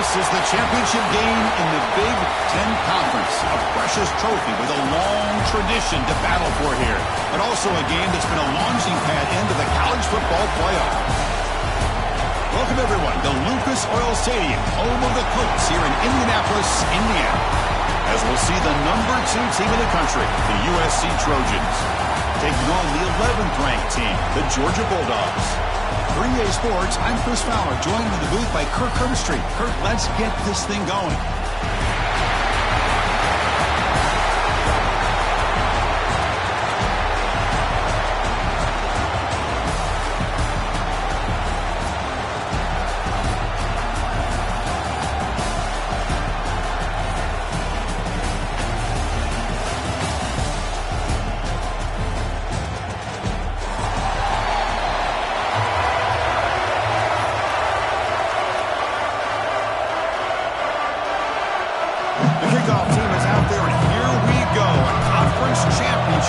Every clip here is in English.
This is the championship game in the Big Ten Conference. A precious trophy with a long tradition to battle for here. But also a game that's been a launching pad into the college football playoff. Welcome, everyone, to Lucas Oil Stadium, home of the Colts here in Indianapolis, Indiana. As we'll see the #2 team in the country, the USC Trojans, taking on the 11th-ranked team, the Georgia Bulldogs. For EA Sports, I'm Chris Fowler, joined in the booth by Kirk Herbstreit. Kirk, let's get this thing going.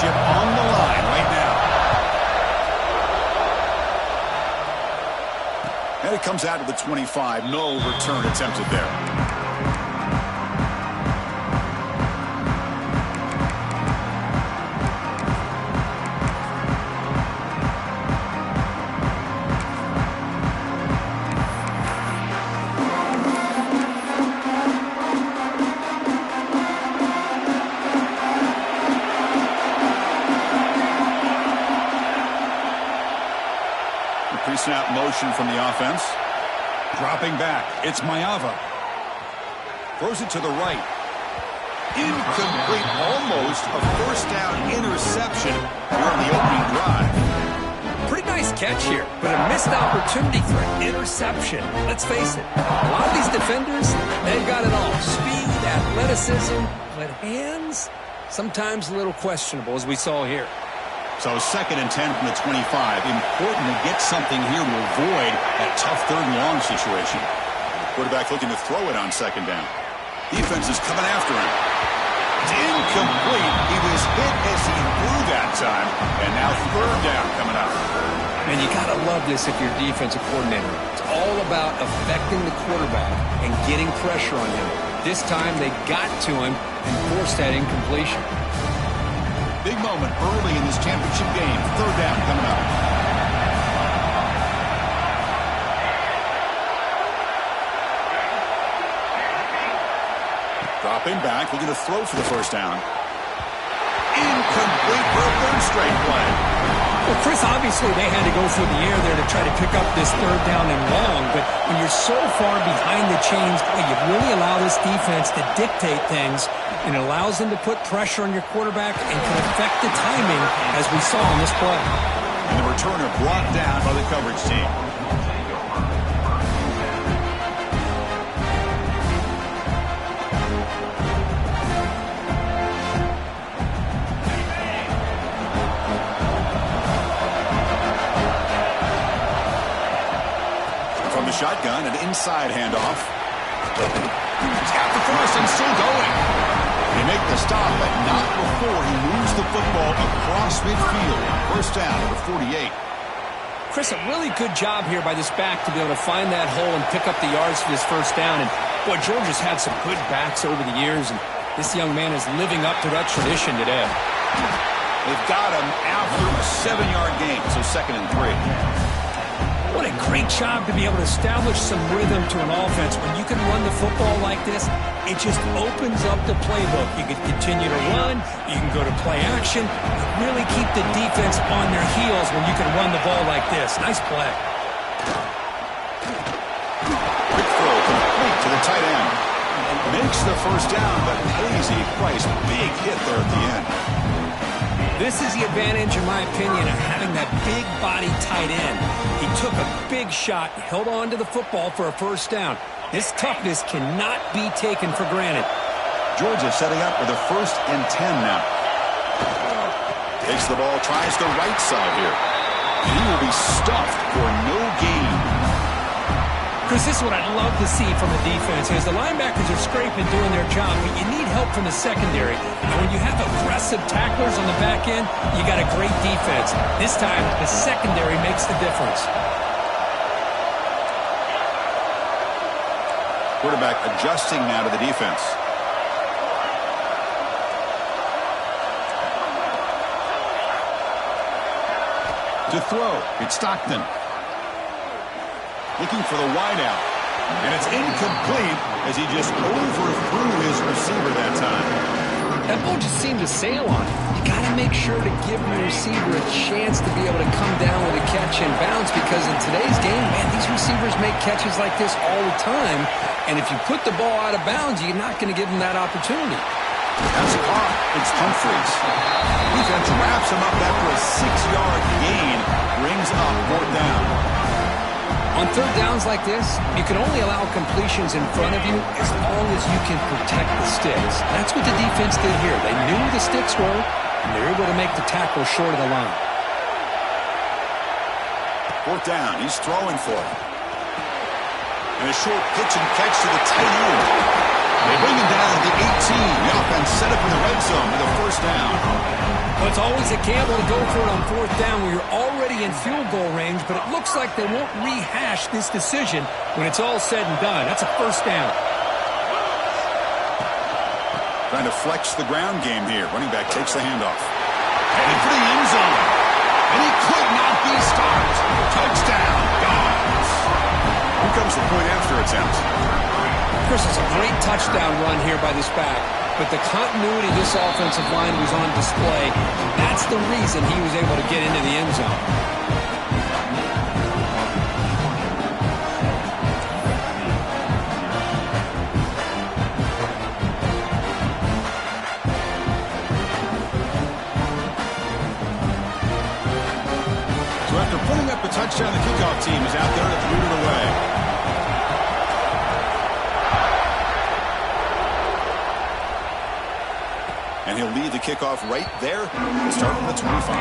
On the line right now. And it comes out to the 25. No return attempted there. Pre-snap motion from the offense. Dropping back. It's Maeva. Throws it to the right. Incomplete. Almost a first down interception here on the opening drive. Pretty nice catch here, but a missed opportunity for an interception. Let's face it, a lot of these defenders, they've got it all. Speed, athleticism, but hands, sometimes a little questionable, as we saw here. So 2nd and 10 from the 25. Important to get something here to avoid that tough 3rd and long situation. Quarterback looking to throw it on 2nd down. Defense is coming after him. It's incomplete. He was hit as he threw that time. And now 3rd down coming up. And you got to love this if you're a defensive coordinator. It's all about affecting the quarterback and getting pressure on him. This time they got to him and forced that incompletion. Big moment early in this championship game. 3rd down coming up. Dropping back, looking to throw for the 1st down. Incomplete for a 3rd straight play. Well, Chris, obviously they had to go through the air there to try to pick up this 3rd down and long, but when you're so far behind the chains, you really allow this defense to dictate things, and it allows them to put pressure on your quarterback and can affect the timing, as we saw in this play. And the returner brought down by the coverage team. From the shotgun, an inside handoff. He's got the cross and still going. They make the stop, but not before he moves the football across midfield. 1st down at the 48. Chris, a really good job here by this back to be able to find that hole and pick up the yards for this 1st down. And, boy, Georgia's had some good backs over the years, and this young man is living up to that tradition today. They've got him after a 7-yard gain, so 2nd and 3. What a great job to be able to establish some rhythm to an offense. When you can run the football like this, it just opens up the playbook. You can continue to run, you can go to play action, really keep the defense on their heels when you can run the ball like this. Nice play. Quick throw complete to the tight end. Makes the 1st down, but pays a price. Big hit there at the end. This is the advantage, in my opinion, of having that big body tight end. He took a big shot, held on to the football for a 1st down. This toughness cannot be taken for granted. Georgia setting up with a 1st and 10 now. Takes the ball, tries the right side here. And he will be stuffed for no gain. Chris, this is what I'd love to see from the defense is the linebackers are scraping, doing their job, but you need help from the secondary. And when you have aggressive tacklers on the back end, you got a great defense. This time, the secondary makes the difference. Quarterback adjusting now to the defense. To throw, it's Stockton. Looking for the wideout. And it's incomplete as he just overthrew his receiver that time. That ball just seemed to sail on it. You got to make sure to give your receiver a chance to be able to come down with a catch and bounce, because in today's game, man, these receivers make catches like this all the time. And if you put the ball out of bounds, you're not going to give them that opportunity. That's caught. It's Humphries. Defense wraps him up after a 6-yard gain. Brings up 4th down. On 3rd downs like this, you can only allow completions in front of you as long as you can protect the sticks. That's what the defense did here. They knew where the sticks were, and they were able to make the tackle short of the line. 4th down. He's throwing for it. And a short pitch and catch to the tight end. They bring him down to the 18. The offense set up in the red zone with a 1st down. Well, it's always a gamble to go for it on 4th down where you're already in field goal range, but it looks like they won't rehash this decision when it's all said and done. That's a 1st down. Trying to flex the ground game here. Running back takes the handoff. Headed for the end zone. And he could not be stopped. Touchdown, Dogs. Here comes the point after attempt. Chris, it's a great touchdown run here by this back, but the continuity of this offensive line was on display. That's the reason he was able to get into the end zone. So after putting up a touchdown, the kickoff team is out there to boot it away. And he'll lead the kickoff right there, starting at the 25.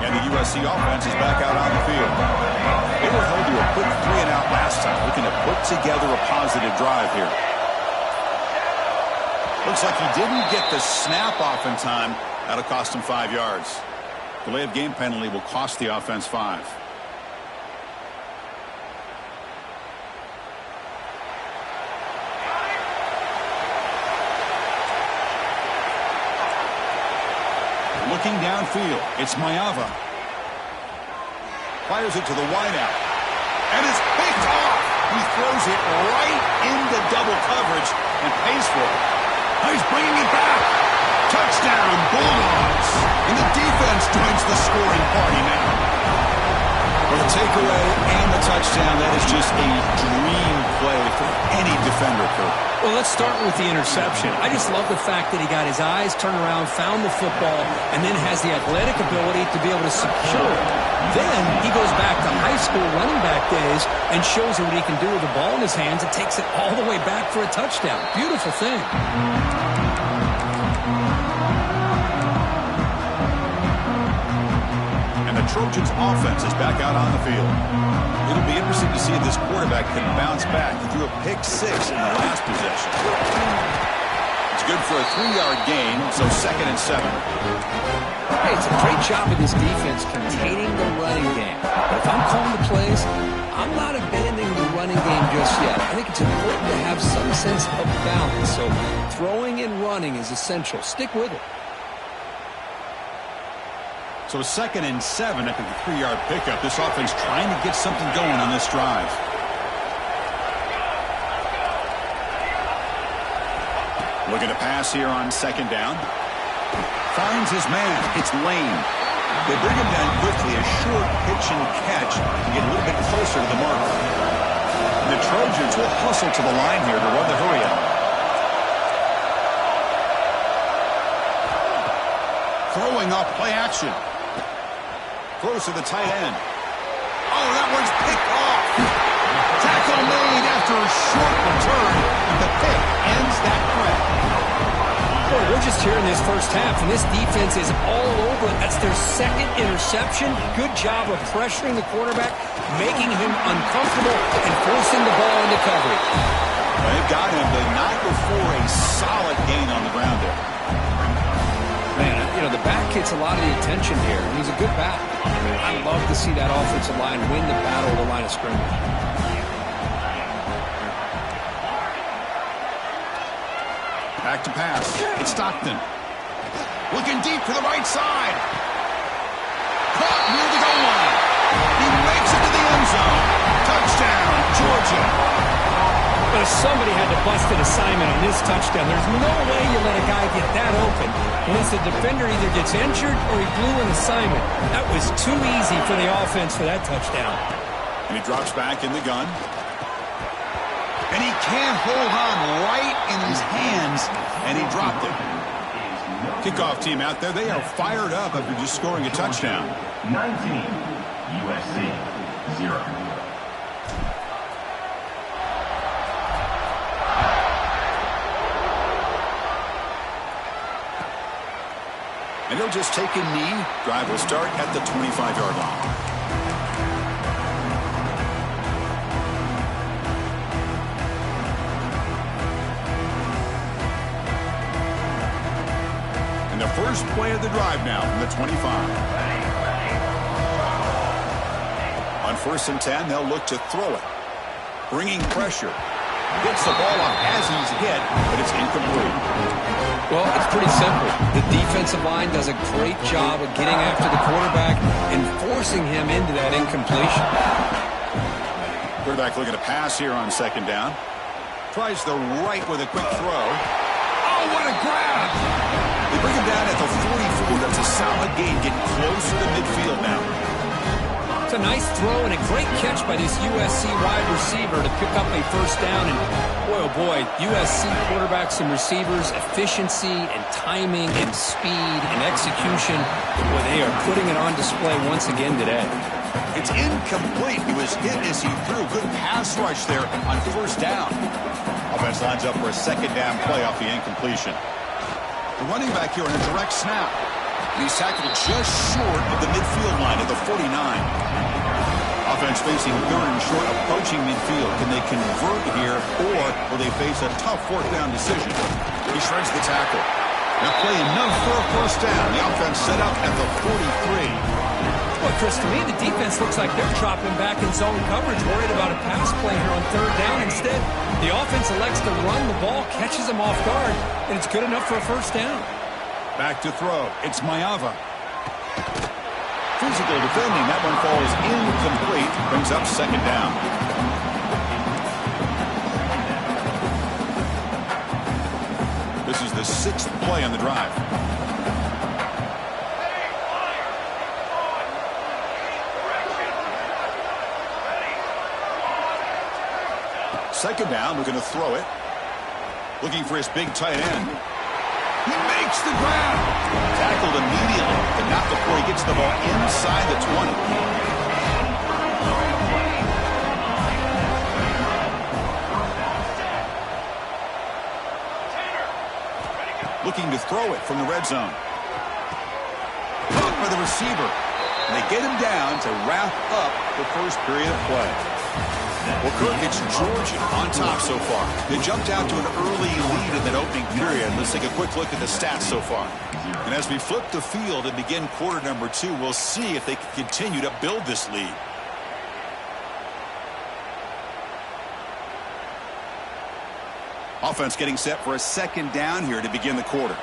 And the USC offense is back out on the field. They were held to a quick 3-and-out last time, looking to put together a positive drive here. Looks like he didn't get the snap off in time. That'll cost him 5 yards. Delay of game penalty will cost the offense 5. Looking downfield, it's Mayava. Fires it to the wideout. And it's picked off. He throws it right into double coverage and pays for it. He's bringing it back. Touchdown, Bulldogs. And the defense joins the scoring party now. Well, the takeaway and the touchdown, that is just a dream play for any defender, Kurt. Well, let's start with the interception. I just love the fact that he got his eyes turned around, found the football, and then has the athletic ability to be able to secure it. Then he goes back to high school running back days and shows you what he can do with the ball in his hands and takes it all the way back for a touchdown. Beautiful thing. And the Trojans' offense is back out on the field. It'll be interesting to see if this quarterback can bounce back. He threw a pick 6 in the last possession. It's good for a 3-yard gain, so 2nd and 7. Hey, it's a great job of this defense containing the running game. But if I'm calling the plays, I'm not abandoning the running game just yet. I think it's important to have some sense of balance. So throwing and running is essential. Stick with it. So 2nd and 7 after the 3-yard pickup. This offense trying to get something going on this drive. Looking to pass here on 2nd down. Finds his man. It's Lane. They bring him down quickly. A short pitch and catch to get a little bit closer to the mark. And the Trojans will hustle to the line here to run the hurry up. Throwing off play action. Throws to the tight end. Oh, that one's picked off. Tackle made after a short return. The pick ends that threat. Boy, we're just here in this first half, and this defense is all over. That's their 2nd interception. Good job of pressuring the quarterback, making him uncomfortable, and forcing the ball into coverage. They've got him, but not before a solid gain on the ground there. Man, you know, the back gets a lot of the attention here, and he's a good back. I love to see that offensive line win the battle of the line of scrimmage. Back to pass. It's Stockton. Looking deep to the right side. Caught near the goal line. He makes it to the end zone. Touchdown, Georgia. But somebody had to bust an assignment on this touchdown. There's no way you let a guy get that open unless the defender either gets injured or he blew an assignment. That was too easy for the offense for that touchdown. And he drops back in the gun. And he can't hold on right in his hands, and he dropped it. Kickoff team out there, they are fired up after just scoring a touchdown. 19, USC, 0. And he'll just take a knee. Drive will start at the 25-yard line. And the first play of the drive now from the 25. On 1st and 10, they'll look to throw it. Bringing pressure. Gets the ball up as he's hit, but it's incomplete. Well, it's pretty simple. The defensive line does a great job of getting after the quarterback and forcing him into that incompletion. Quarterback looking to pass here on 2nd down. Tries the right with a quick throw. Oh, what a grab! They bring him down at the 44. That's a solid gain, getting closer to midfield now. It's a nice throw and a great catch by this USC wide receiver to pick up a 1st down. And boy, oh boy, USC quarterbacks and receivers, efficiency and timing and speed and execution. Boy, they are putting it on display once again today. It's incomplete. He was hit as he threw. Good pass rush there on 1st down. Offense lines up for a 2nd down play off the incompletion. The running back here on a direct snap. He's tackled just short of the midfield line at the 49. Offense facing 3rd and short, approaching midfield. Can they convert here, or will they face a tough 4th down decision? He shreds the tackle. Now play enough for a 1st down. The offense set up at the 43. Well, Chris, to me, the defense looks like they're dropping back in zone coverage, worried about a pass play here on 3rd down. Instead, the offense elects to run the ball, catches them off guard, and it's good enough for a 1st down. Back to throw. It's Mayava. Physical defending. That one falls incomplete. Brings up 2nd down. This is the 6th play on the drive. Second down. We're going to throw it. Looking for his big tight end. He makes the grab. Tackled immediately, but not before he gets the ball inside the 20. Looking to throw it from the red zone. Caught by the receiver. And they get him down to wrap up the 1st period of play. Well, Kirk, it's Georgia on top so far. They jumped out to an early lead in that opening period. Let's take a quick look at the stats so far. And as we flip the field and begin quarter number 2, we'll see if they can continue to build this lead. Offense getting set for a 2nd down here to begin the quarter.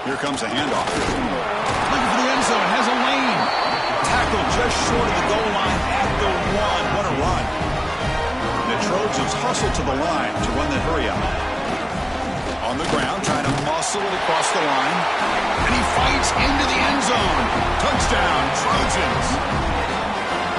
Here comes a handoff. Looking for the end zone. Has a lane. Tackled just short of the goal line at the 1. What a run. The Trojans hustle to the line to run the hurry up. On the ground, trying to muscle it across the line. And he fights into the end zone. Touchdown, Trojans.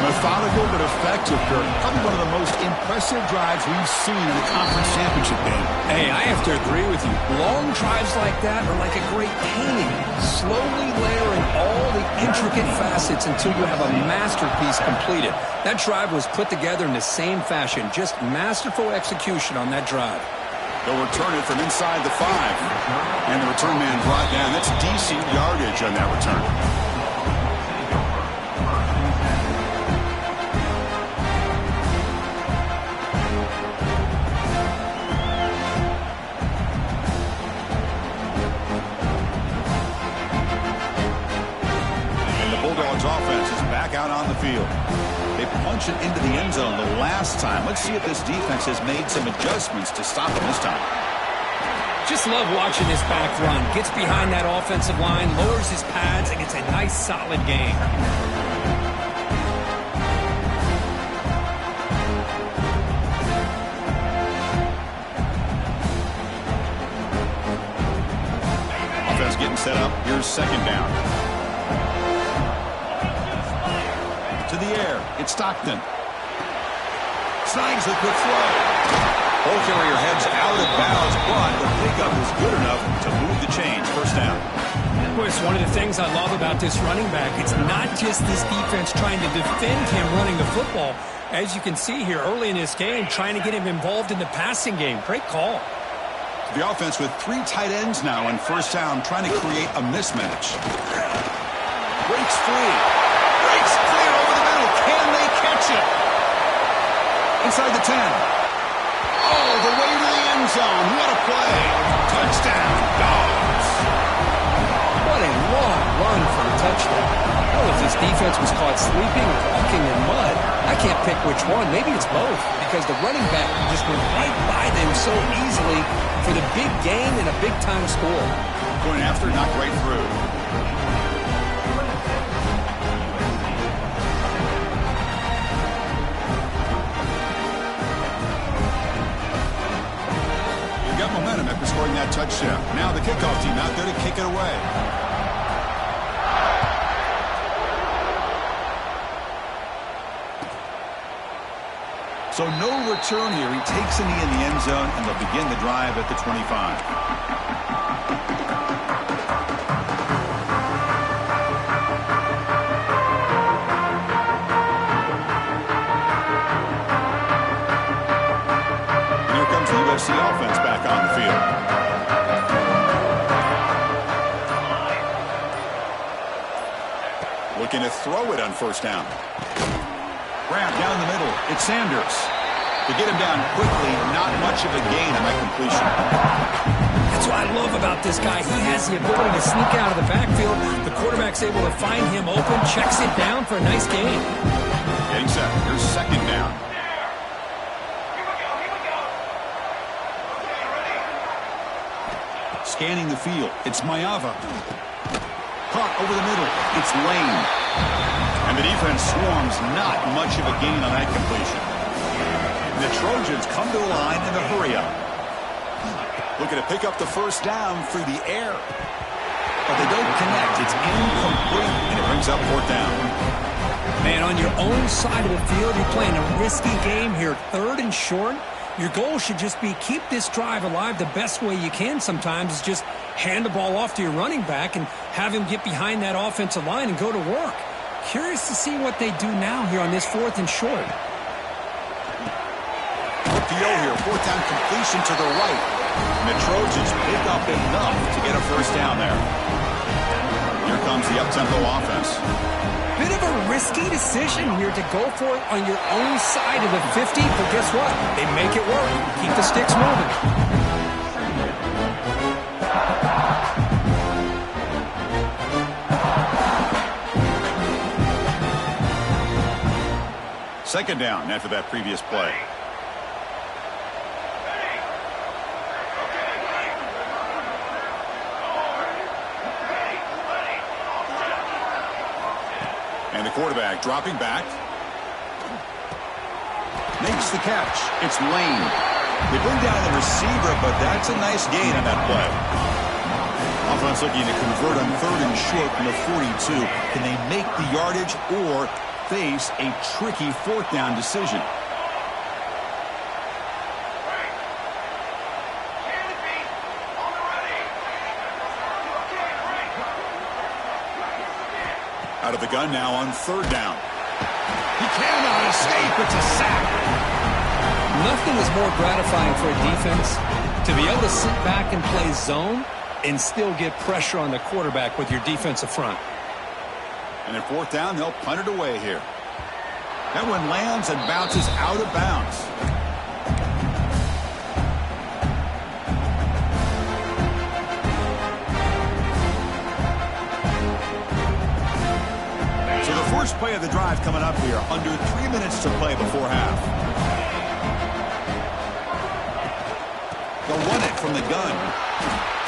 Methodical but effective, Kirk. Probably one of the most impressive drives we've seen in the conference championship game. Hey, I have to agree with you. Long drives like that are like a great painting. Slowly layering all the intricate facets until you have a masterpiece completed. That drive was put together in the same fashion. Just masterful execution on that drive. They'll return it from inside the 5. And the return man brought down. That's decent yardage on that return. it into the end zone the last time. Let's see if this defense has made some adjustments to stop him this time. Just love watching this back run. Gets behind that offensive line, lowers his pads, and gets a nice, solid gain. Offense getting set up. Here's second down. To the air. It's Stockton. Snags the quick throw. Ball carrier heads out of bounds, but the pickup is good enough to move the chains. First down. Boy, it's one of the things I love about this running back. It's not just this defense trying to defend him running the football. As you can see here early in this game, trying to get him involved in the passing game. Great call. The offense with 3 tight ends now on first down, trying to create a mismatch. Breaks free. Breaks clear over the middle. Can they catch it? Inside the 10. Oh, the way to the end zone. What a play. Touchdown, Dogs. What a long run for a touchdown. Well, if this defense was caught sleeping or walking in mud, I can't pick which one. Maybe it's both, because the running back just went right by them so easily for the big gain and a big-time score. Going after, knocked right through. Momentum after scoring that touchdown. Now the kickoff team out there to kick it away. So no return here. He takes a knee in the end zone, and they'll begin the drive at the 25. USC offense back on the field. Looking to throw it on first down. Grab down the middle. It's Sanders. To get him down quickly, not much of a gain on that completion. That's what I love about this guy. He has the ability to sneak out of the backfield. The quarterback's able to find him open, checks it down for a nice gain. Getting set. Here's second down. Scanning the field. It's Mayava. Caught over the middle. It's Lane. And the defense swarms. Not much of a gain on that completion. And the Trojans come to the line in the hurry-up. Looking to pick up the first down through the air. But they don't connect. It's incomplete, and it brings up fourth down. Man, on your own side of the field, you're playing a risky game here. 3rd and short. Your goal should just be keep this drive alive the best way you can sometimes is just hand the ball off to your running back and have him get behind that offensive line and go to work. Curious to see what they do now here on this 4th and short. RPO here, 4th down completion to the right. And the Trojans pick up enough to get a first down there. Here comes the up-tempo offense. Bit of a risky decision here to go for it on your own side of the 50, but guess what? They make it work. Keep the sticks moving. Second down after that previous play. And the quarterback dropping back. Makes the catch. It's Lane. They bring down the receiver, but that's a nice gain on that play. Offense looking to convert on 3rd and short from the 42. Can they make the yardage or face a tricky 4th down decision? Out of the gun now on 3rd down. He cannot escape. It's a sack. Nothing is more gratifying for a defense to be able to sit back and play zone and still get pressure on the quarterback with your defensive front. And at 4th down, they'll punt it away here. That one lands and bounces out of bounds. So the First play of the drive coming up here. Under 3 minutes to play before half. They'll run it from the gun.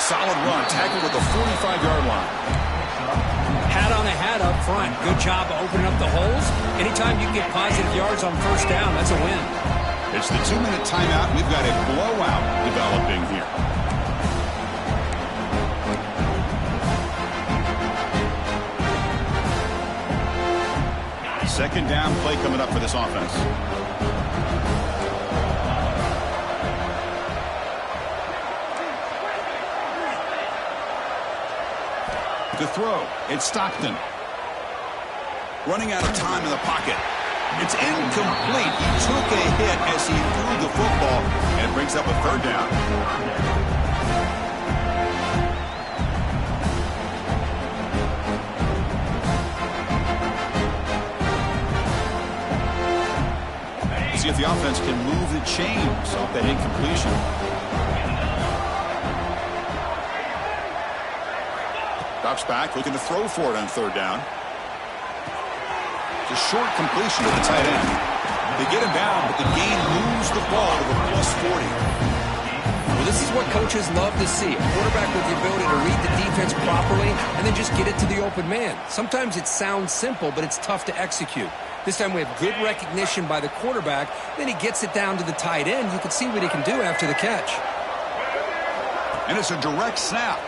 Solid run. Tackled at the 45-yard line. Hat on a hat up front. Good job of opening up the holes. Anytime you get positive yards on first down, that's a win. It's the 2-minute timeout. We've got a blowout developing here. Second down play coming up for this offense. To throw, it's Stockton. Running out of time in the pocket. It's incomplete. He took a hit as he threw the football, and it brings up a third down. See if the offense can move the chains off that incompletion. Drops back, looking to throw for it on third down. It's a short completion to the tight end. They get him down, but the gain moves the ball to the +40. Well, this is what coaches love to see. A quarterback with the ability to read the defense properly and then just get it to the open man. Sometimes it sounds simple, but it's tough to execute. This time we have good recognition by the quarterback. Then he gets it down to the tight end. You can see what he can do after the catch. And it's a direct snap.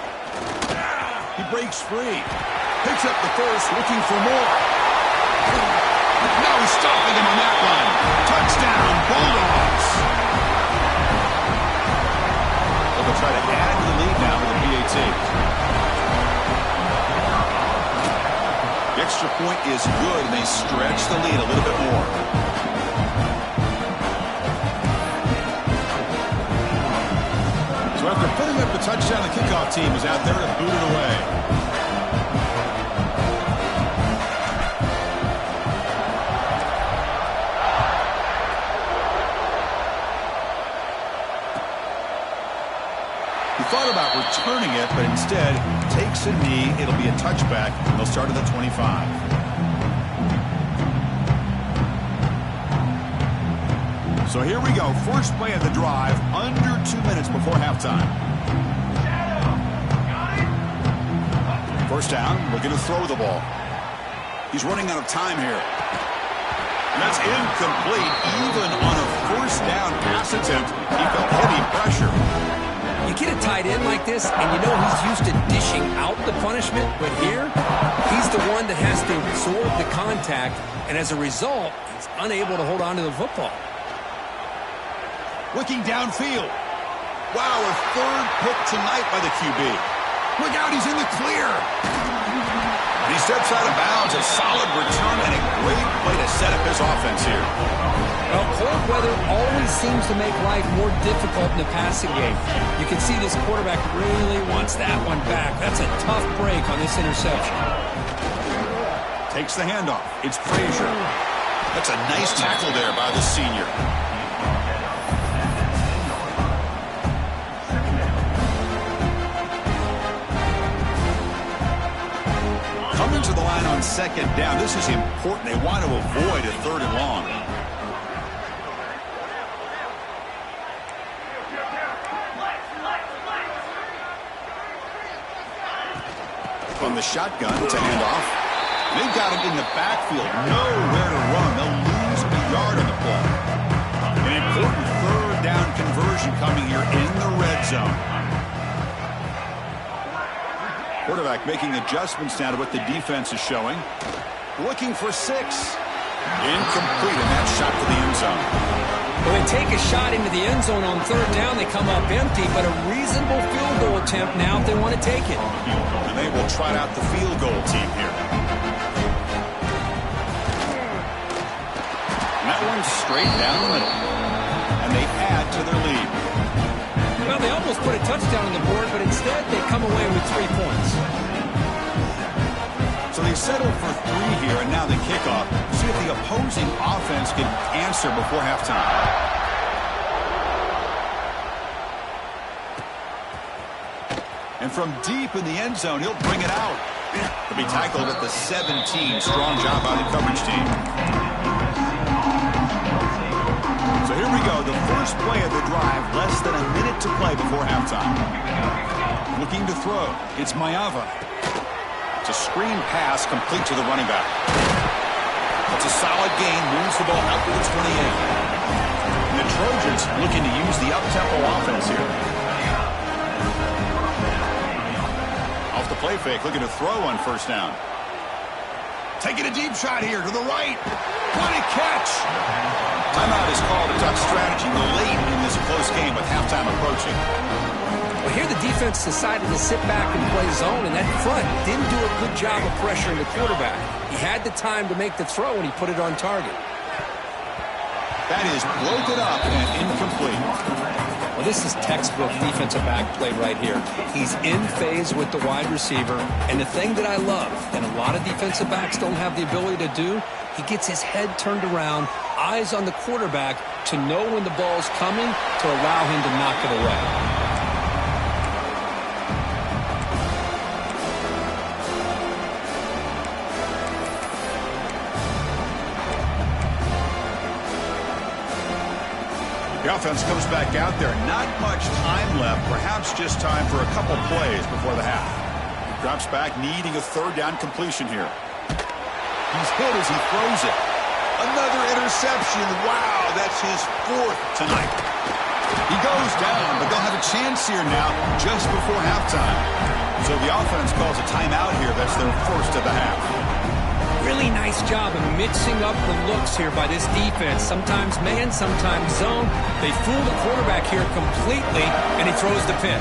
He breaks free. Picks up the first, looking for more. Now he's stopping him on that one. Touchdown, Bulldogs. So they'll try to add to the lead now with the PAT. The extra point is good, and they stretch the lead a little bit more. So after putting up the touchdown, the kickoff team is out there to boot it away. Thought about returning it, but instead takes a knee. It'll be a touchback. They'll start at the 25. So here we go. First play of the drive, under 2 minutes before halftime. First down, looking to throw the ball. He's running out of time here. And that's incomplete. Even on a first down pass attempt, he felt heavy pressure. You get a tight end like this, and you know he's used to dishing out the punishment, but here, he's the one that has to absorb the contact, and as a result, he's unable to hold on to the football. Looking downfield. Wow, a third pick tonight by the QB. Look out, he's in the clear. And he steps out of bounds. A solid return and a great play to set up his offense here. Well, cold weather always seems to make life more difficult in the passing game. You can see this quarterback really wants that one back. That's a tough break on this interception. Takes the handoff. It's Frazier. That's a nice tackle there by the senior. Coming to the line on second down. This is important. They want to avoid a third and long. From the shotgun to hand off. They've got him in the backfield. Nowhere to run. They'll lose a yard on the play. An important third down conversion coming here in the red zone. Quarterback making adjustments now to what the defense is showing. Looking for 6. Incomplete, and that shot to the end zone. When they take a shot into the end zone on third down, they come up empty, but a reasonable field goal attempt now if they want to take it. And they will try out the field goal team here. And that one's straight down the middle. And they add to their lead. Well, they almost put a touchdown on the board, but instead they come away with 3 points. So they settle for 3 here, and now the kickoff. See if the opposing offense can answer before halftime. And from deep in the end zone, he'll bring it out. He'll be tackled at the 17. Strong job by the coverage team. So here we go. The first play of the drive. Less than a minute to play before halftime. Looking to throw. It's Mayava. It's a screen pass complete to the running back. It's a solid gain. Moves the ball out to the 28. And the Trojans looking to use the up-tempo offense here. Off the play fake, looking to throw on first down. Taking a deep shot here to the right. What a catch! Timeout is called. A tough strategy late in this close game with halftime approaching. Well, here the defense decided to sit back and play zone, and that front didn't do a good job of pressuring the quarterback. He had the time to make the throw, and he put it on target. That is broken up and incomplete. Well, this is textbook defensive back play right here. He's in phase with the wide receiver, and the thing that I love, and a lot of defensive backs don't have the ability to do, he gets his head turned around, eyes on the quarterback to know when the ball's coming to allow him to knock it away. The offense comes back out there. Not much time left. Perhaps just time for a couple plays before the half. He drops back, needing a third down completion here. He's hit as he throws it. Another interception. Wow, that's his fourth tonight. He goes down, but they'll have a chance here now just before halftime. So the offense calls a timeout here. That's their first of the half. Really nice job of mixing up the looks here by this defense. Sometimes man, sometimes zone. They fool the quarterback here completely, and he throws the pick.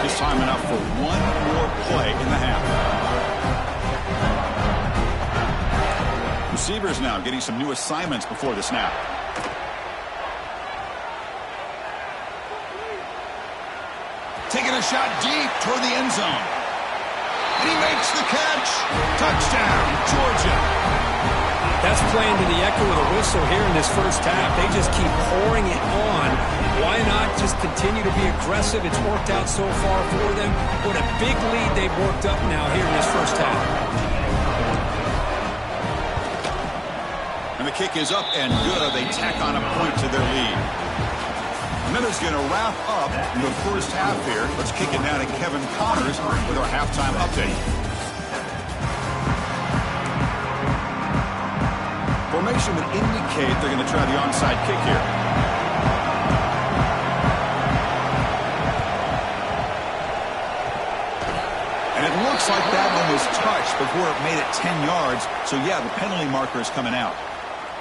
Just time enough for one more play in the half. Receivers now getting some new assignments before the snap. Taking a shot deep toward the end zone. And he makes the catch. Touchdown, Georgia. That's playing to the echo of the whistle here in this first half. They just keep pouring it on. Why not just continue to be aggressive? It's worked out so far for them. What a big lead they've worked up now here in this first half. And the kick is up and good. They tack on a point to their lead. And that is going to wrap up the first half here. Let's kick it down to Kevin Connors with our halftime update. Formation would indicate they're going to try the onside kick here. And it looks like that one was touched before it made it 10 yards. So, yeah, the penalty marker is coming out.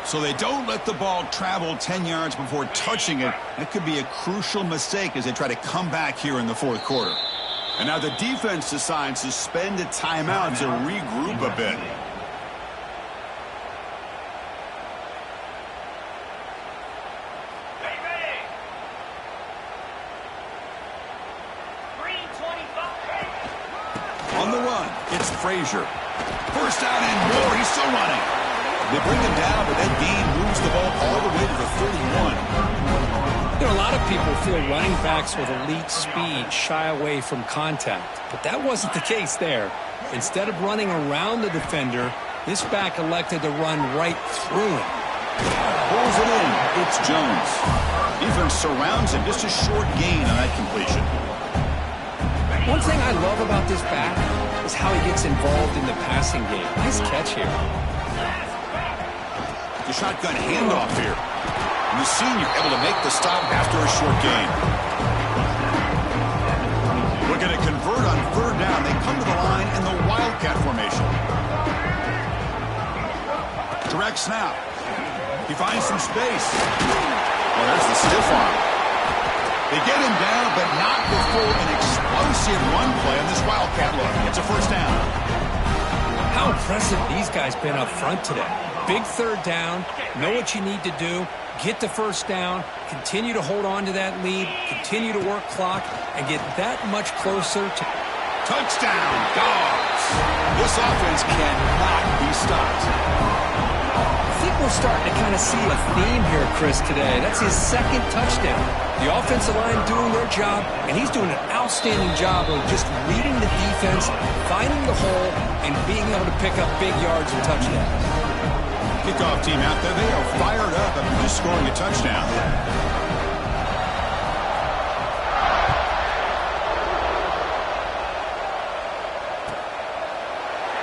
So they don't let the ball travel 10 yards before touching it. That could be a crucial mistake as they try to come back here in the fourth quarter. And now the defense decides to spend a timeout to regroup a bit. On the run, it's Frazier. First down and more. He's still running. They bring him down, but that gain moves the ball all the way to the 31. You know, a lot of people feel running backs with elite speed shy away from contact, but that wasn't the case there. Instead of running around the defender, this back elected to run right through him. Pulls it in. It's Jones. Defense surrounds him. Just a short gain on that completion. One thing I love about this back is how he gets involved in the passing game. Nice catch here. The shotgun handoff here. And the senior able to make the stop after a short gain. Looking to convert on third down. They come to the line in the Wildcat formation. Direct snap. He finds some space. Well, there's the stiff arm. They get him down, but not before an explosive run play on this Wildcat look. It's a first down. How impressive these guys been up front today. Big third down, know what you need to do, get the first down, continue to hold on to that lead, continue to work clock, and get that much closer to... Touchdown, Dogs! This offense cannot be stopped. think we're starting to kind of see a theme here, Chris, today. That's his second touchdown. The offensive line doing their job, and he's doing an outstanding job of just reading the defense, finding the hole, and being able to pick up big yards and touchdowns. Kickoff team out there, they are fired up after just scoring a touchdown.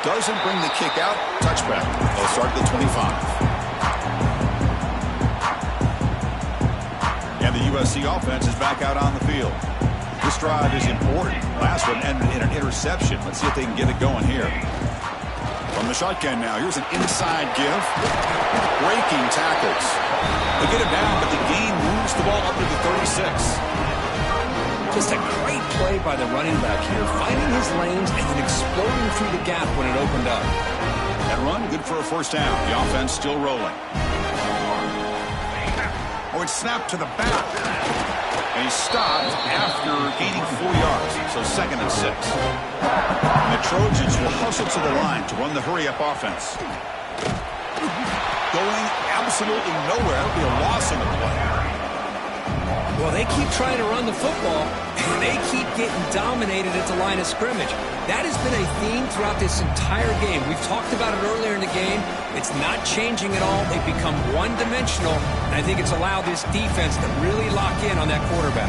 Doesn't bring the kick out. Touchback. They'll start at the 25. And the USC offense is back out on the field. This drive is important. Last one ended in an interception. Let's see if they can get it going here. From the shotgun now, here's an inside give. Breaking tackles. They get it down, but the gain moves the ball up to the 36. Just a great play by the running back here, finding his lanes and then exploding through the gap when it opened up. That run, good for a first down. The offense still rolling. Oh, it's snapped to the back. And he stopped after gaining 4 yards, so 2nd and 6. And the Trojans will hustle to the line to run the hurry-up offense. Going absolutely nowhere. That'll be a loss in the play. Well, they keep trying to run the football, and they keep getting dominated at the line of scrimmage. That has been a theme throughout this entire game. We've talked about it earlier in the game. It's not changing at all. They've become one-dimensional, and I think it's allowed this defense to really lock in on that quarterback.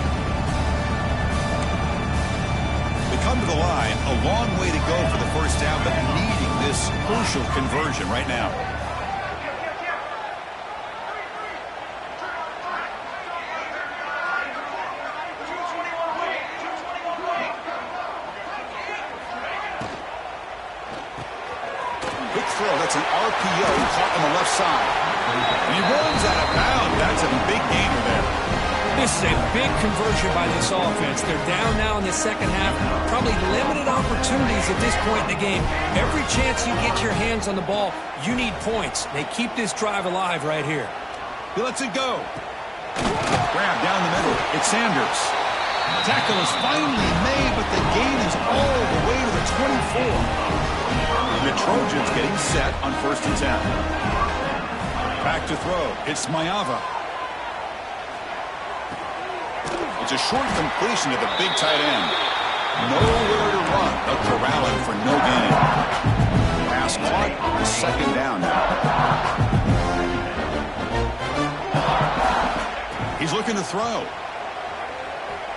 They come to the line, a long way to go for the first down, but needing this crucial conversion right now. That's an RPO caught on the left side. And he rolls out of bounds. That's a big gainer there. This is a big conversion by this offense. They're down now in the second half. Probably limited opportunities at this point in the game. Every chance you get your hands on the ball, you need points. They keep this drive alive right here. He lets it go. Grab down the middle. It's Sanders. Tackle is finally made, but the gain is all the way to the 24. The Trojans getting set on 1st and 10. Back to throw. It's Mayava. It's a short completion to the big tight end. Nowhere to run. They'll corral it for no gain. Pass caught. The 2nd down now. He's looking to throw.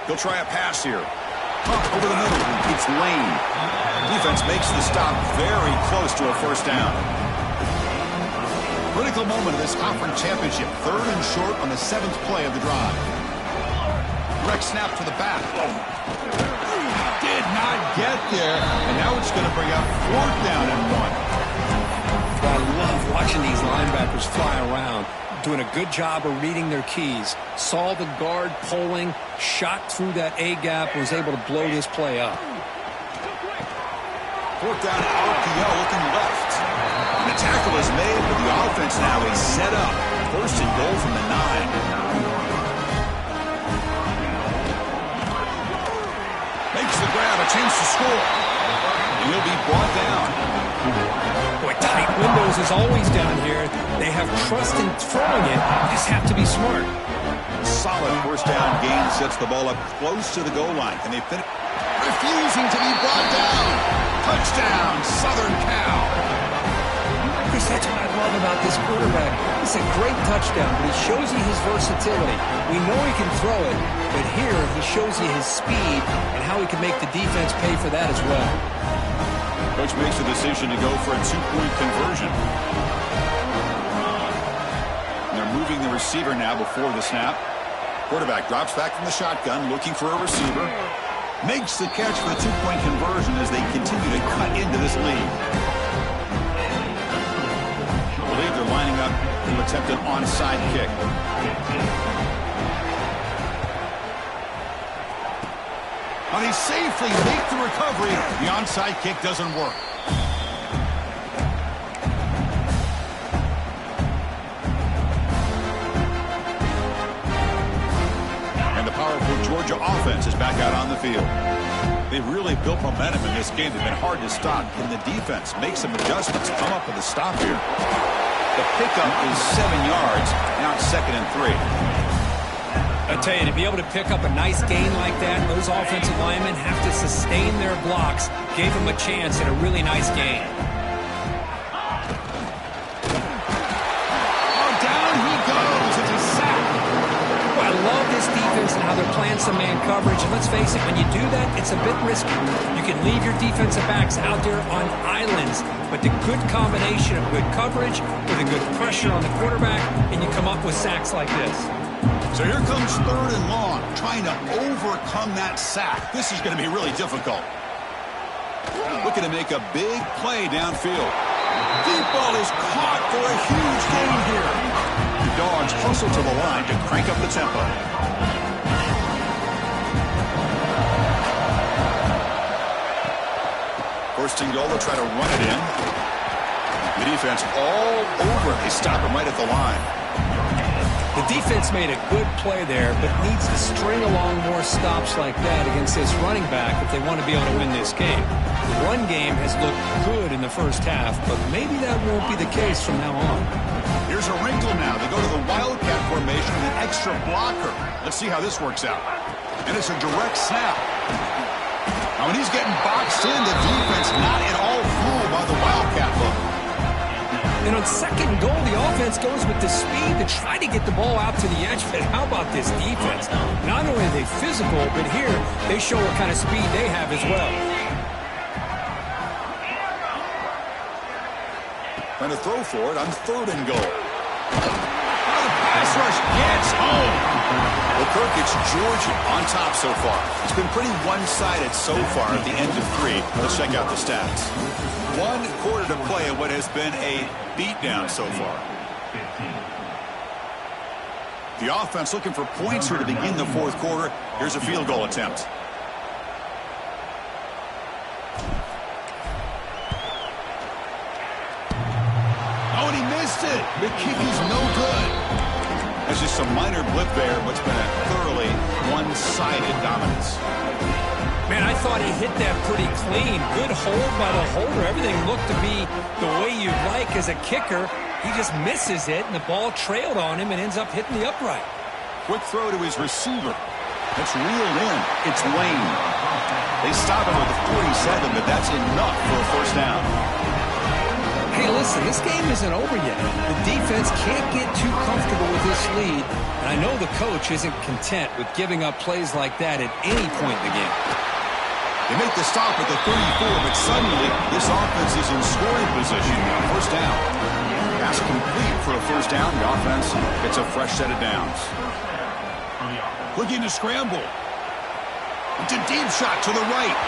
He'll try a pass here. Over the middle. It's Lane. Defense makes the stop very close to a first down. Critical moment of this conference championship. 3rd and short on the 7th play of the drive. Direct snap to the back. Did not get there. And now it's going to bring up 4th down and 1. I love watching these linebackers fly around. Doing a good job of reading their keys. Saw the guard pulling, shot through that A-gap, was able to blow this play up. 4th down RPO looking left. And the tackle is made, but the offense now is set up. 1st and goal from the 9. Makes the grab, a chance to score. And he'll be brought down. Boy, tight windows is always down here. They have trust in throwing it. Just have to be smart. Solid first down gain sets the ball up close to the goal line. Can they finish? Refusing to be brought down. Touchdown, Southern Cal. Chris, that's what I love about this quarterback. It's a great touchdown, but he shows you his versatility. We know he can throw it, but here he shows you his speed and how he can make the defense pay for that as well. Coach makes a decision to go for a 2-point conversion. And they're moving the receiver now before the snap. Quarterback drops back from the shotgun, looking for a receiver. Makes the catch for the 2-point conversion as they continue to cut into this lead. I believe they're lining up to attempt an onside kick. Now they safely make the recovery. The onside kick doesn't work. And the powerful Georgia offense is back out on the field. They've really built momentum in this game. They've been hard to stop. Can the defense make some adjustments, come up with a stop here? The pickup is 7 yards. Now it's 2nd and 3. I tell you, to be able to pick up a nice gain like that, those offensive linemen have to sustain their blocks. Gave them a chance at a really nice gain. Oh, down he goes. It's a sack. Well, I love this defense and how they're playing some man coverage. And let's face it, when you do that, it's a bit risky. You can leave your defensive backs out there on islands, but the good combination of good coverage with a good pressure on the quarterback, and you come up with sacks like this. So here comes 3rd and long, trying to overcome that sack. This is going to be really difficult. Looking to make a big play downfield. Deep ball is caught for a huge gain here. The Dogs hustle to the line to crank up the tempo. 1st and goal, they'll try to run it in. The defense all over. They stop him right at the line. The defense made a good play there, but needs to string along more stops like that against this running back if they want to be able to win this game. The run game has looked good in the first half, but maybe that won't be the case from now on. Here's a wrinkle now. They go to the Wildcat formation with an extra blocker. Let's see how this works out. And it's a direct snap. Now, when he's getting boxed in, the defense not at all fooled by the Wildcat look. And on 2nd and goal, the offense goes with the speed to try to get the ball out to the edge. But how about this defense? Not only are they physical, but here they show what kind of speed they have as well. Trying to throw for it on 3rd and goal. Now the pass rush gets home. Well, Kirk, it's Georgia on top so far. It's been pretty one-sided so far at the end of 3. Let's check out the stats. 1 quarter to play in what has been a beatdown so far. The offense looking for points here to begin the 4th quarter. Here's a field goal attempt. Oh, and he missed it. The kick is no good. That's just a minor blip there, but it's been a thoroughly one-sided dominance. Man, I thought he hit that pretty clean. Good hold by the holder. Everything looked to be the way you'd like as a kicker. He just misses it, and the ball trailed on him and ends up hitting the upright. Quick throw to his receiver. That's reeled in. It's Lane. They stop him with a 47, but that's enough for a 1st down. Hey, listen, this game isn't over yet. The defense can't get too comfortable with this lead, and I know the coach isn't content with giving up plays like that at any point in the game. They make the stop at the 34, but suddenly this offense is in scoring position. 1st down. Pass complete for a 1st down. The offense gets a fresh set of downs. Looking to scramble. It's a deep shot to the right.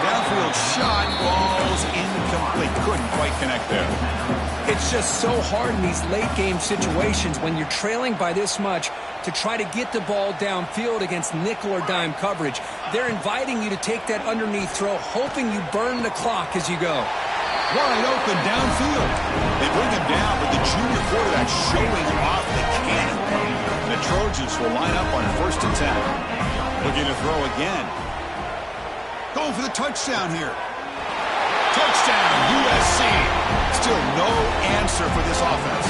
Downfield shot. Ball's incomplete. Couldn't quite connect there. It's just so hard in these late-game situations when you're trailing by this much to try to get the ball downfield against nickel or dime coverage. They're inviting you to take that underneath throw, hoping you burn the clock as you go. Wide open downfield. They bring him down, but the junior quarterback showing off the cannon. The Trojans will line up on 1st and 10. Looking to throw again. Going for the touchdown here. Touchdown, USC. Still no answer for this offense.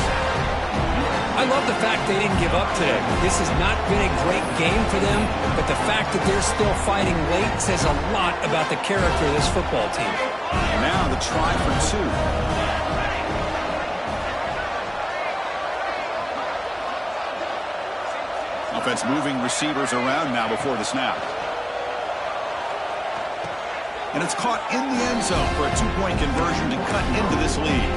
I love the fact they didn't give up today. This has not been a great game for them, but the fact that they're still fighting late says a lot about the character of this football team. And now the try for 2. Offense moving receivers around now before the snap. And it's caught in the end zone for a 2-point conversion to cut into this lead.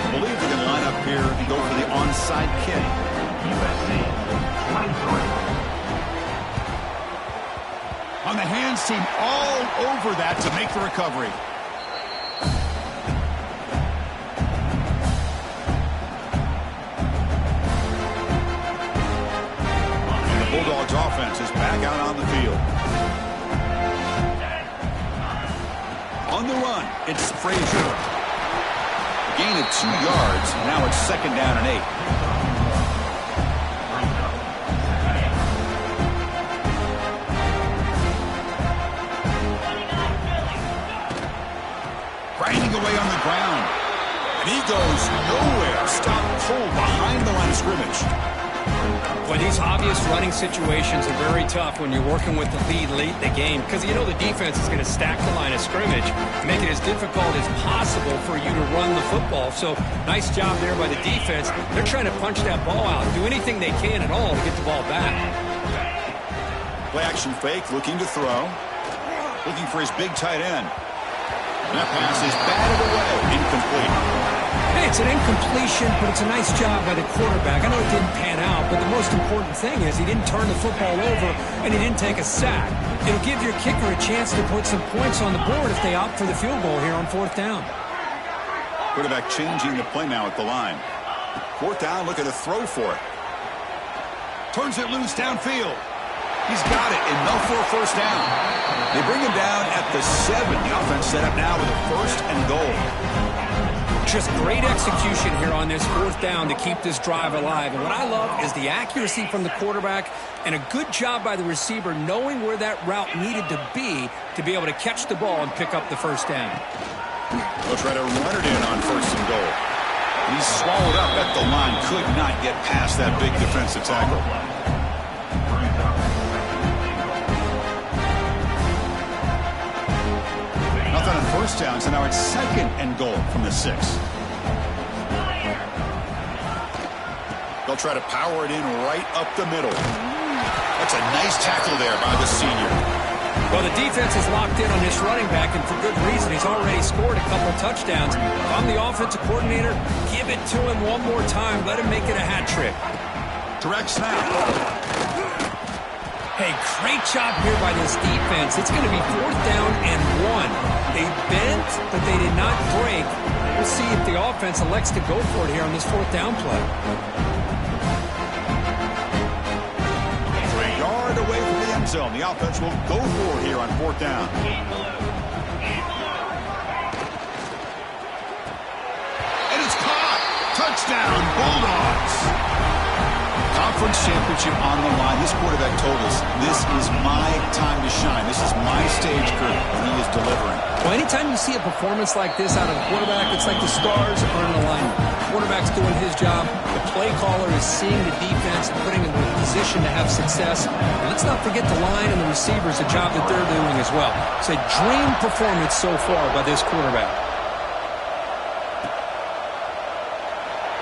I believe they're going to line up here and go for the onside kick. USC 23. On the hands team all over that to make the recovery. And the Bulldogs offense is back out on the field. On the run, it's Frazier. Gain of 2 yards. Now it's 2nd down and 8. Grinding away on the ground. And he goes nowhere. Stop cold behind the line of scrimmage. Well, these obvious running situations are very tough when you're working with the lead late in the game because you know the defense is going to stack the line of scrimmage, make it as difficult as possible for you to run the football. So nice job there by the defense. They're trying to punch that ball out, do anything they can at all to get the ball back. Play action fake, looking to throw. Looking for his big tight end. That pass is batted away, incomplete. Hey, it's an incompletion, but it's a nice job by the quarterback. I know it didn't pan out, but the most important thing is he didn't turn the football over and he didn't take a sack. It'll give your kicker a chance to put some points on the board if they opt for the field goal here on 4th down. Quarterback changing the play now at the line. 4th down, looking to throw for it. Turns it loose downfield. He's got it, enough for a 1st down. They bring him down at the 7. The offense set up now with a 1st and goal. Just great execution here on this 4th down to keep this drive alive. And what I love is the accuracy from the quarterback and a good job by the receiver knowing where that route needed to be able to catch the ball and pick up the 1st down. They'll try to run it in on 1st and goal. He's swallowed up at the line. Could not get past that big defensive tackle. Nothing on 1st down, so now it's 2nd and goal from the 6. They'll try to power it in right up the middle. That's a nice tackle there by the senior. Well, the defense is locked in on this running back, and for good reason. He's already scored a couple touchdowns. If I'm the offensive coordinator, give it to him one more time. Let him make it a hat trick. Direct snap. Hey, great job here by this defense. It's going to be 4th down and 1. They bent, but they did not break. We'll see if the offense elects to go for it here on this 4th down play. A yard away from the end zone. The offense will go for it here on 4th down. And it's caught. Touchdown, Bulldogs. Conference championship on the line. This quarterback told us, this is my time to shine. This is my stage crew, and he is delivering. Well, anytime you see a performance like this out of a quarterback, it's like the stars are in alignment. The quarterback's doing his job. The play caller is seeing the defense and putting them in a position to have success. And let's not forget the line and the receivers, the job that they're doing as well. It's a dream performance so far by this quarterback.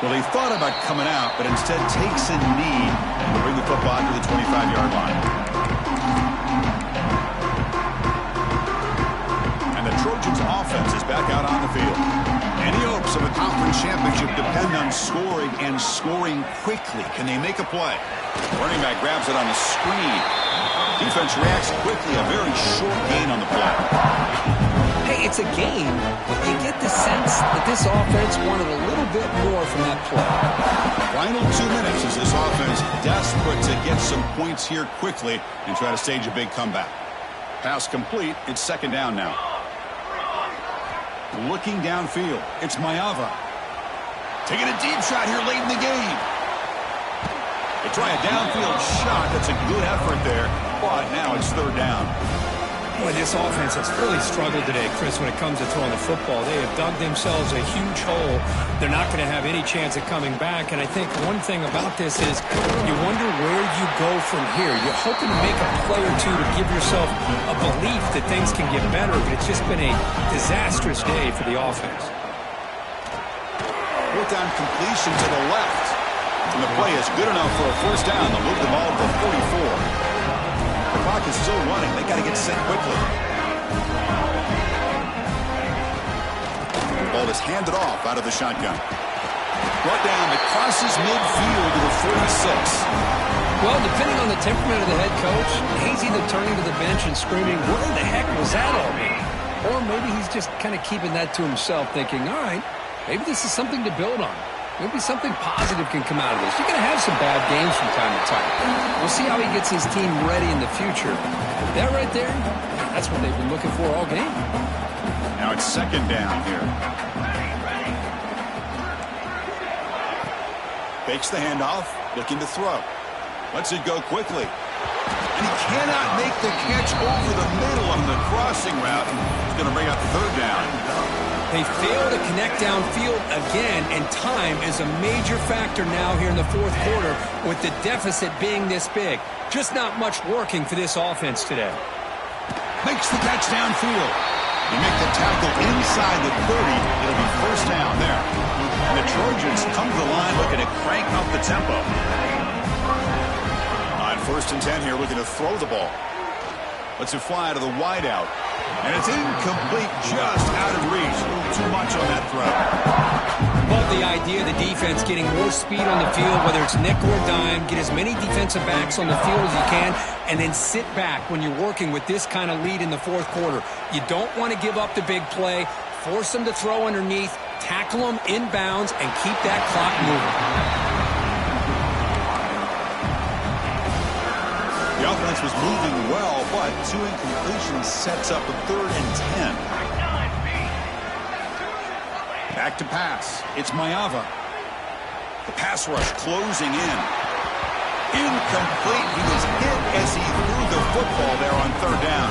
Well, he thought about coming out, but instead takes a knee to bring the football to the 25-yard line. And the Trojans' offense is back out on the field. Any hopes of a conference championship depend on scoring and scoring quickly. Can they make a play? Running back grabs it on the screen. Defense reacts quickly. A very short gain on the play. Hey, it's a game, but you get the sense that this offense wanted a little bit more from that play. Final 2 minutes as this offense desperate to get some points here quickly and try to stage a big comeback. Pass complete. It's 2nd down now. Looking downfield. It's Maeva. Taking a deep shot here late in the game. They try a downfield shot. That's a good effort there. But now it's 3rd down. Boy, this offense has really struggled today, Chris, when it comes to throwing the football. They have dug themselves a huge hole. They're not going to have any chance of coming back. And I think one thing about this is you wonder where you go from here. You're hoping to make a play or two to give yourself a belief that things can get better, but it's just been a disastrous day for the offense. 4th down completion to the left. And the play is good enough for a 1st down. They'll move the ball to the 44. The clock is still running. They got to get set quickly. The ball is handed off out of the shotgun. Brought down. It crosses midfield to the 46. Well, depending on the temperament of the head coach, he's either turning to the bench and screaming, "Where the heck was that all mean?" Or maybe he's just kind of keeping that to himself, thinking, all right, maybe this is something to build on. Maybe something positive can come out of this. You're going to have some bad games from time to time. We'll see how he gets his team ready in the future. That right there, that's what they've been looking for all game. Now it's 2nd down here. Fakes the handoff, looking to throw. Lets it go quickly. And he cannot make the catch over the middle on the crossing route. He's going to bring up 3rd down. They fail to connect downfield again, and time is a major factor now here in the fourth quarter with the deficit being this big. Just not much working for this offense today. Makes the catch downfield. They make the tackle inside the 30. It'll be first down there. And the Trojans come to the line looking to crank up the tempo. On 1st and 10 here, looking to throw the ball. Lets it fly to the wideout. And it's incomplete, just out of reach. A little too much on that throw. Love the idea of the defense getting more speed on the field, whether it's nickel or dime. Get as many defensive backs on the field as you can, and then sit back when you're working with this kind of lead in the fourth quarter. You don't want to give up the big play. Force them to throw underneath, tackle them inbounds, and keep that clock moving. The offense was moving well, but 2 incompletions sets up a 3rd and 10. Back to pass. It's Maeva. The pass rush closing in. Incomplete. He was hit as he threw the football there on 3rd down.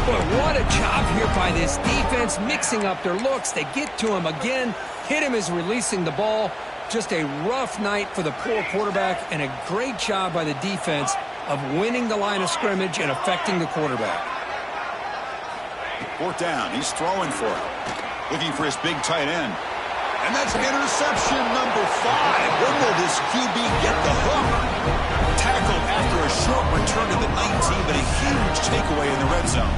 Boy, what a job here by this defense, mixing up their looks. They get to him again, hit him as releasing the ball. Just a rough night for the poor quarterback, and a great job by the defense of winning the line of scrimmage and affecting the quarterback. 4th down. He's throwing for it. Looking for his big tight end. And that's interception number 5. When will this QB get the hook? Tackled after a short return to the 19, but a huge takeaway in the red zone.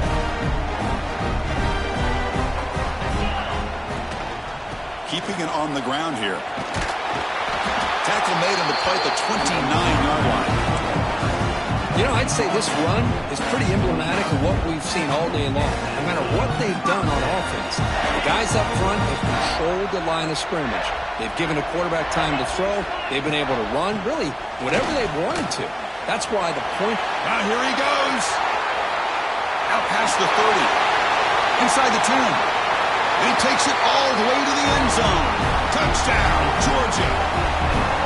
Keeping it on the ground here. Tackle made him to play at the 29-yard line. You know, I'd say this run is pretty emblematic of what we've seen all day long. No matter what they've done on offense, the guys up front have controlled the line of scrimmage. They've given the quarterback time to throw. They've been able to run, really, whatever they've wanted to. That's why the point... Here he goes. Out past the 30. Inside the 10. And he takes it all the way to the end zone. Touchdown, Georgia.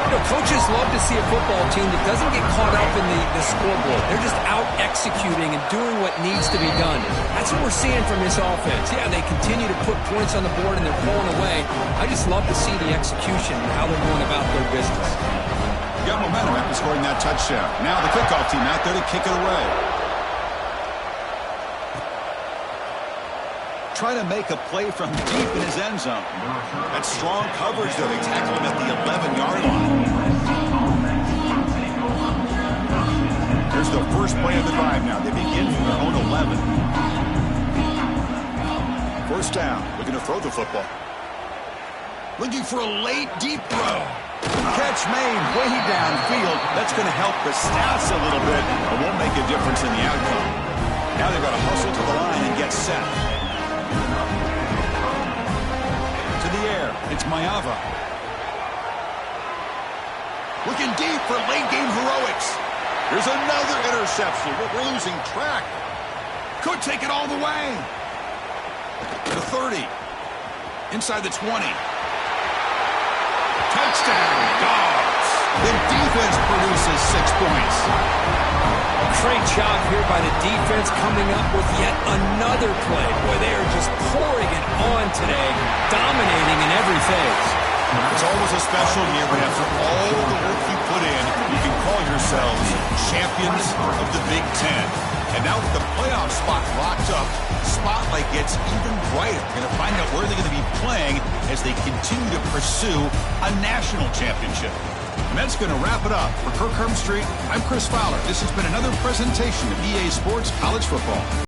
You know, coaches love to see a football team that doesn't get caught up in the scoreboard. They're just out executing and doing what needs to be done. That's what we're seeing from this offense. Yeah, they continue to put points on the board and they're pulling away. I just love to see the execution and how they're going about their business. Got momentum after scoring that touchdown. Now the kickoff team out there to kick it away. Trying to make a play from deep in his end zone. That's strong coverage, though. They tackle him at the 11-yard line. Here's the first play of the drive now. They begin from their own 11. 1st down. Looking to throw the football. Looking for a late, deep throw. Catch made way downfield. That's going to help the stats a little bit, but won't make a difference in the outcome. Now they've got to hustle to the line and get set. To the air, it's Maeva. Looking deep for late-game heroics. Here's another interception. We're losing track. Could take it all the way. The 30. Inside the 20. Touchdown, Dogs. The defense produces 6 points. Great job here by the defense coming up with yet another play. Boy, they are just pouring it on today, dominating in every phase. It's always a special year, but after all the work you put in, you can call yourselves champions of the Big Ten. And now with the playoff spot locked up, the spotlight gets even brighter. We're going to find out where they're going to be playing as they continue to pursue a national championship. And that's going to wrap it up. For Kirk Street, I'm Chris Fowler. This has been another presentation of EA Sports College Football.